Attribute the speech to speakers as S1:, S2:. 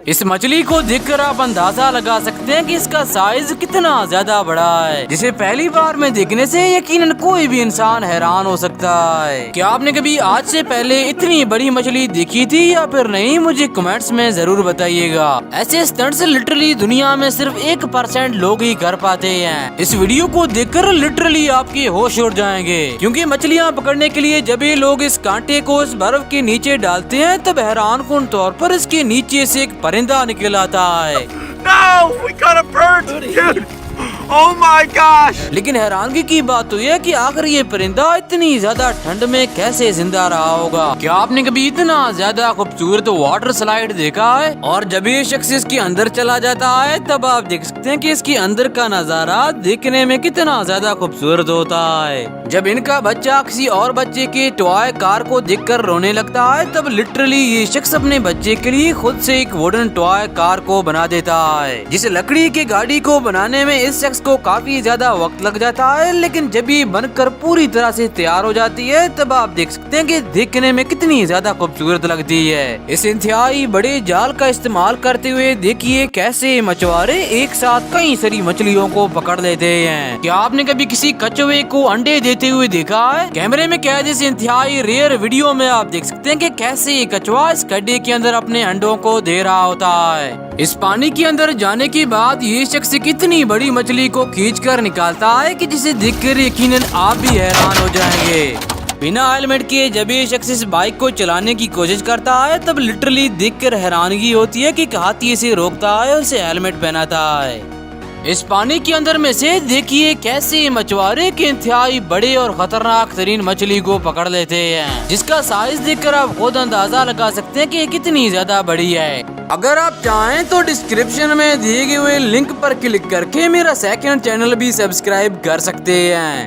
S1: इस मछली को देखकर आप अंदाजा लगा सकते हैं कि इसका साइज कितना ज्यादा बड़ा है, जिसे पहली बार में देखने से यकीनन कोई भी इंसान हैरान हो सकता है। क्या आपने कभी आज से पहले इतनी बड़ी मछली देखी थी या फिर नहीं, मुझे कमेंट्स में जरूर बताइएगा। ऐसे स्टंट्स लिटरली दुनिया में सिर्फ 1% लोग ही कर पाते हैं। इस वीडियो को देखकर लिटरली आपके होश उड़ जाएंगे, क्योंकि मछलियाँ पकड़ने के लिए जब ये लोग इस कांटे को इस बर्फ के नीचे डालते हैं तब हैरानकुन तौर पर इसके नीचे से एक परिंदा निकल आता है।
S2: No, we got a bird, dude. Oh my gosh.
S1: लेकिन हैरानगी की बात तो यह कि आखिर ये परिंदा इतनी ज्यादा ठंड में कैसे जिंदा रहा होगा। क्या आपने कभी इतना ज्यादा खूबसूरत वाटर स्लाइड देखा है? और जब ये शख्स इसके अंदर चला जाता है तब आप देख सकते हैं कि इसके अंदर का नजारा देखने में कितना ज्यादा खूबसूरत होता है। जब इनका बच्चा किसी और बच्चे के टॉय कार को देखकर रोने लगता है तब लिटरली ये शख्स अपने बच्चे के लिए खुद से एक वुडन टॉय कार को बना देता है। जिस लकड़ी की गाड़ी को बनाने में इस शख्स को काफी ज्यादा वक्त लग जाता है, लेकिन जब ये बनकर पूरी तरह से तैयार हो जाती है तब आप देख सकते हैं कि देखने में कितनी ज्यादा खूबसूरत लगती है। इस इंतहाई बड़े जाल का इस्तेमाल करते हुए देखिए कैसे मछुआरे एक साथ कई सारी मछलियों को पकड़ लेते हैं। क्या आपने कभी किसी कछुए को अंडे देते हुए देखा है? कैमरे में कैद इस इंतहाई रेयर वीडियो में आप देख सकते हैं कि कैसे ये कछुआ इस गड्ढे के अंदर अपने अंडों को दे रहा होता है। इस पानी के अंदर जाने के बाद ये शख्स कितनी बड़ी मछली को खींच कर निकालता है कि जिसे देखकर यकीनन आप भी हैरान हो जाएंगे। बिना हेलमेट के जब ये शख्स इस बाइक को चलाने की कोशिश करता है तब लिटरली देखकर हैरानगी होती है कि हाथी इसे रोकता है और उसे हेलमेट पहनाता है। इस पानी के अंदर में से देखिए कैसे मछुआरे के इंतहाई बड़े और खतरनाक तरीन मछली को पकड़ लेते हैं, जिसका साइज देखकर आप खुद अंदाजा लगा सकते हैं कि ये कितनी ज्यादा बड़ी है। अगर आप चाहें तो डिस्क्रिप्शन में दिए गए हुए लिंक पर क्लिक करके मेरा सेकंड चैनल भी सब्सक्राइब कर सकते हैं।